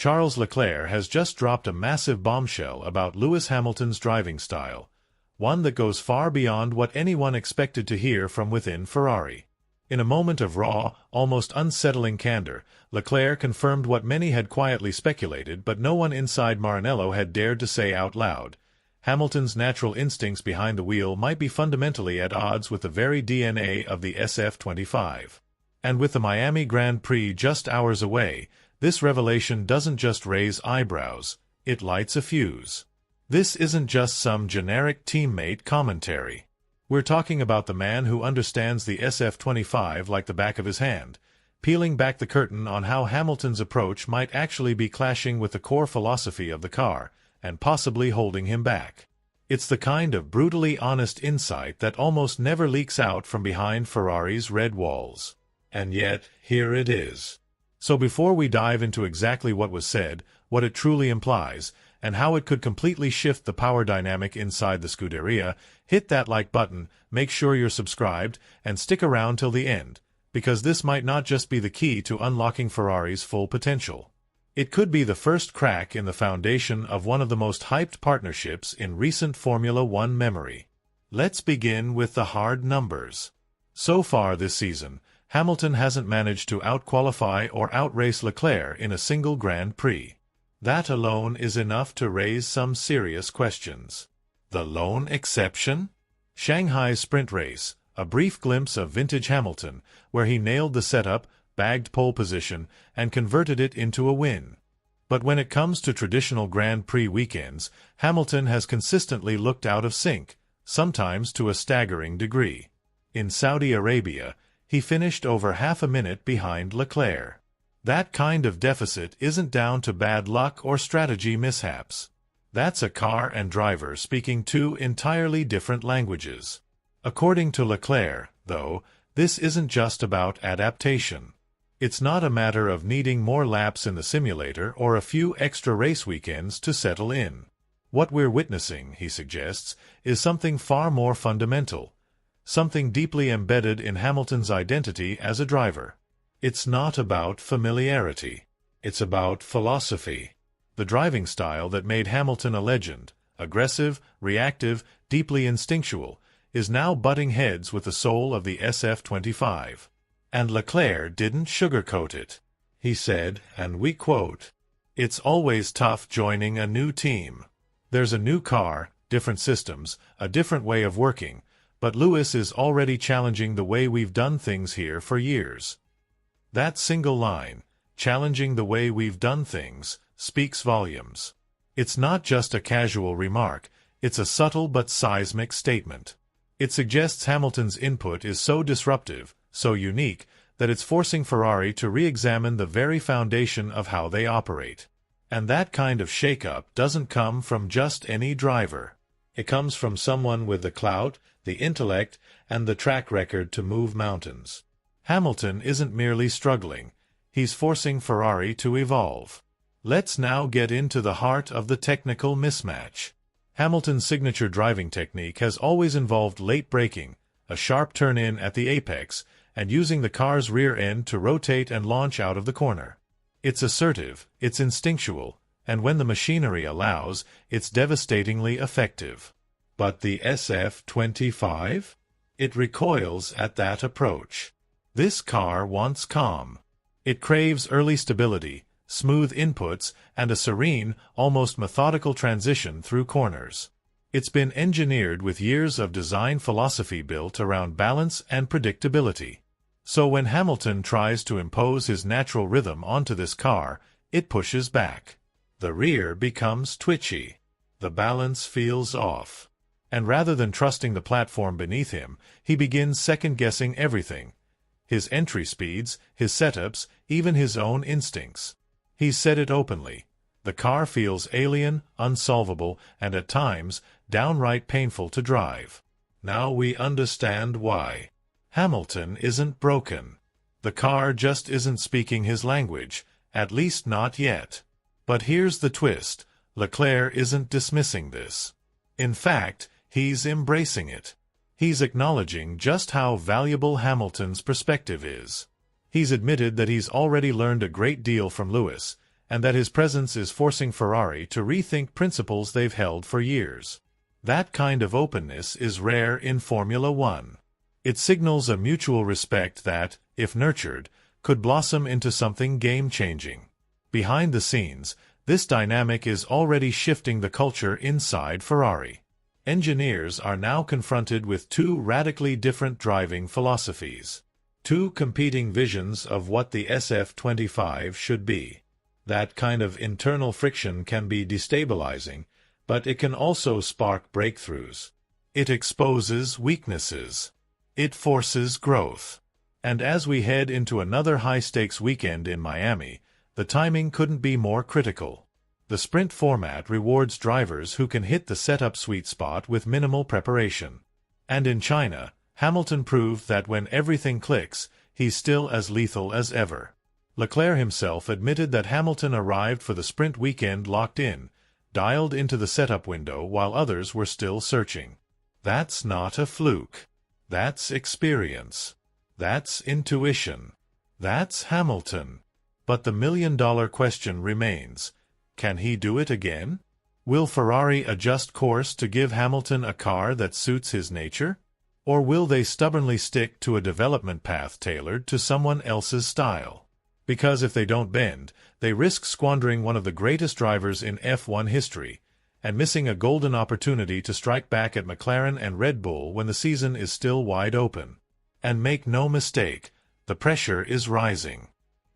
Charles Leclerc has just dropped a massive bombshell about Lewis Hamilton's driving style, one that goes far beyond what anyone expected to hear from within Ferrari. In a moment of raw, almost unsettling candor, Leclerc confirmed what many had quietly speculated but no one inside Maranello had dared to say out loud. Hamilton's natural instincts behind the wheel might be fundamentally at odds with the very DNA of the SF25. And with the Miami Grand Prix just hours away, this revelation doesn't just raise eyebrows, it lights a fuse. This isn't just some generic teammate commentary. We're talking about the man who understands the SF25 like the back of his hand, peeling back the curtain on how Hamilton's approach might actually be clashing with the core philosophy of the car, and possibly holding him back. It's the kind of brutally honest insight that almost never leaks out from behind Ferrari's red walls. And yet, here it is. So before we dive into exactly what was said, what it truly implies, and how it could completely shift the power dynamic inside the Scuderia, hit that like button, make sure you're subscribed, and stick around till the end, because this might not just be the key to unlocking Ferrari's full potential. It could be the first crack in the foundation of one of the most hyped partnerships in recent Formula One memory. Let's begin with the hard numbers. So far this season, Hamilton hasn't managed to outqualify or outrace Leclerc in a single Grand Prix. That alone is enough to raise some serious questions. The lone exception? Shanghai's sprint race, a brief glimpse of vintage Hamilton, where he nailed the setup, bagged pole position, and converted it into a win. But when it comes to traditional Grand Prix weekends, Hamilton has consistently looked out of sync, sometimes to a staggering degree. In Saudi Arabia, he finished over half a minute behind Leclerc. That kind of deficit isn't down to bad luck or strategy mishaps. That's a car and driver speaking two entirely different languages. According to Leclerc, though, this isn't just about adaptation. It's not a matter of needing more laps in the simulator or a few extra race weekends to settle in. What we're witnessing, he suggests, is something far more fundamental, something deeply embedded in Hamilton's identity as a driver. It's not about familiarity. It's about philosophy. The driving style that made Hamilton a legend, aggressive, reactive, deeply instinctual, is now butting heads with the soul of the SF25. And Leclerc didn't sugarcoat it. He said, and we quote, "It's always tough joining a new team. There's a new car, different systems, a different way of working, but Lewis is already challenging the way we've done things here for years." That single line, challenging the way we've done things, speaks volumes. It's not just a casual remark, it's a subtle but seismic statement. It suggests Hamilton's input is so disruptive, so unique, that it's forcing Ferrari to re-examine the very foundation of how they operate. And that kind of shake-up doesn't come from just any driver. It comes from someone with the clout, the intellect, and the track record to move mountains. Hamilton isn't merely struggling, he's forcing Ferrari to evolve. Let's now get into the heart of the technical mismatch. Hamilton's signature driving technique has always involved late braking, a sharp turn-in at the apex, and using the car's rear end to rotate and launch out of the corner. It's assertive, it's instinctual, and when the machinery allows, it's devastatingly effective. But the SF25? It recoils at that approach. This car wants calm. It craves early stability, smooth inputs, and a serene, almost methodical transition through corners. It's been engineered with years of design philosophy built around balance and predictability. So when Hamilton tries to impose his natural rhythm onto this car, it pushes back. The rear becomes twitchy. The balance feels off. And rather than trusting the platform beneath him, he begins second-guessing everything. His entry speeds, his setups, even his own instincts. He's said it openly. The car feels alien, unsolvable, and at times, downright painful to drive. Now we understand why. Hamilton isn't broken. The car just isn't speaking his language, at least not yet. But here's the twist. Leclerc isn't dismissing this. In fact, he's embracing it. He's acknowledging just how valuable Hamilton's perspective is. He's admitted that he's already learned a great deal from Lewis, and that his presence is forcing Ferrari to rethink principles they've held for years. That kind of openness is rare in Formula One. It signals a mutual respect that, if nurtured, could blossom into something game-changing. Behind the scenes, this dynamic is already shifting the culture inside Ferrari. Engineers are now confronted with two radically different driving philosophies. Two competing visions of what the SF25 should be. That kind of internal friction can be destabilizing, but it can also spark breakthroughs. It exposes weaknesses. It forces growth. And as we head into another high-stakes weekend in Miami, the timing couldn't be more critical. The sprint format rewards drivers who can hit the setup sweet spot with minimal preparation. And in China, Hamilton proved that when everything clicks, he's still as lethal as ever. Leclerc himself admitted that Hamilton arrived for the sprint weekend locked in, dialed into the setup window while others were still searching. That's not a fluke. That's experience. That's intuition. That's Hamilton. But the million-dollar question remains, can he do it again? Will Ferrari adjust course to give Hamilton a car that suits his nature? Or will they stubbornly stick to a development path tailored to someone else's style? Because if they don't bend, they risk squandering one of the greatest drivers in F1 history, and missing a golden opportunity to strike back at McLaren and Red Bull when the season is still wide open. And make no mistake, the pressure is rising.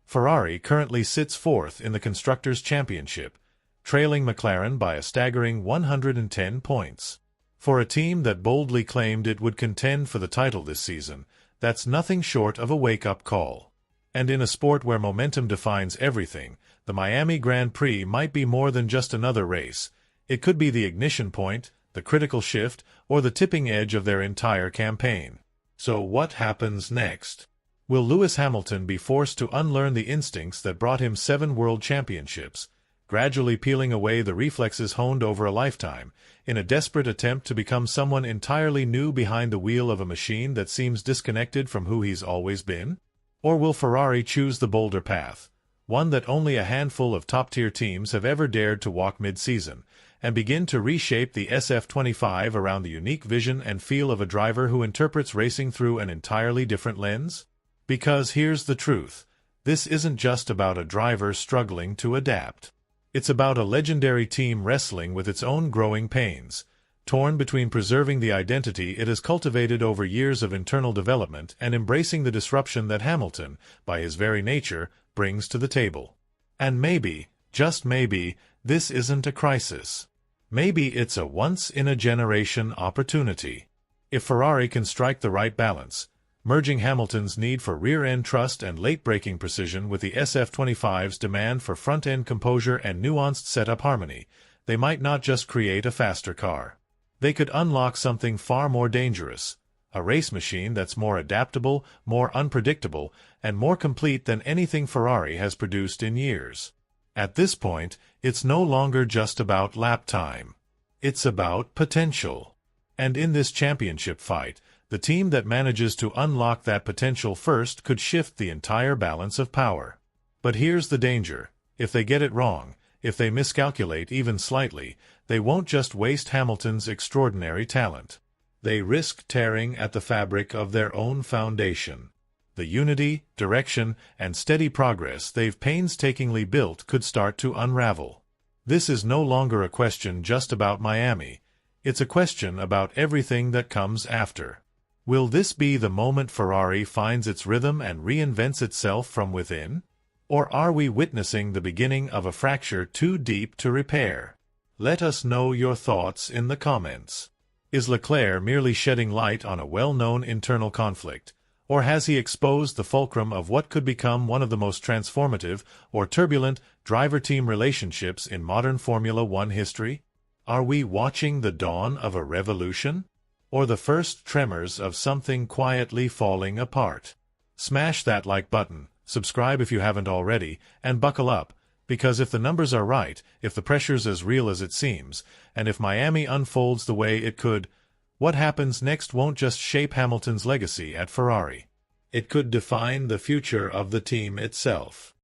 Ferrari currently sits fourth in the Constructors' Championship, trailing McLaren by a staggering 110 points. For a team that boldly claimed it would contend for the title this season, that's nothing short of a wake-up call. And in a sport where momentum defines everything, the Miami Grand Prix might be more than just another race. It could be the ignition point, the critical shift, or the tipping edge of their entire campaign. So what happens next? Will Lewis Hamilton be forced to unlearn the instincts that brought him 7 world championships, gradually peeling away the reflexes honed over a lifetime, in a desperate attempt to become someone entirely new behind the wheel of a machine that seems disconnected from who he's always been? Or will Ferrari choose the bolder path, one that only a handful of top-tier teams have ever dared to walk mid-season, and begin to reshape the SF25 around the unique vision and feel of a driver who interprets racing through an entirely different lens? Because here's the truth, this isn't just about a driver struggling to adapt. It's about a legendary team wrestling with its own growing pains, torn between preserving the identity it has cultivated over years of internal development and embracing the disruption that Hamilton, by his very nature, brings to the table. And maybe, just maybe, this isn't a crisis. Maybe it's a once-in-a-generation opportunity. If Ferrari can strike the right balance, merging Hamilton's need for rear-end trust and late-braking precision with the SF25's demand for front-end composure and nuanced setup harmony, they might not just create a faster car. They could unlock something far more dangerous, a race machine that's more adaptable, more unpredictable, and more complete than anything Ferrari has produced in years. At this point, it's no longer just about lap time. It's about potential. And in this championship fight, the team that manages to unlock that potential first could shift the entire balance of power. But here's the danger. If they get it wrong, if they miscalculate even slightly, they won't just waste Hamilton's extraordinary talent. They risk tearing at the fabric of their own foundation. The unity, direction, and steady progress they've painstakingly built could start to unravel. This is no longer a question just about Miami. It's a question about everything that comes after. Will this be the moment Ferrari finds its rhythm and reinvents itself from within? Or are we witnessing the beginning of a fracture too deep to repair? Let us know your thoughts in the comments. Is Leclerc merely shedding light on a well-known internal conflict, or has he exposed the fulcrum of what could become one of the most transformative or turbulent driver-team relationships in modern Formula One history? Are we watching the dawn of a revolution? Or the first tremors of something quietly falling apart? Smash that like button, subscribe if you haven't already, and buckle up, because if the numbers are right, if the pressure's as real as it seems, and if Miami unfolds the way it could, what happens next won't just shape Hamilton's legacy at Ferrari. It could define the future of the team itself.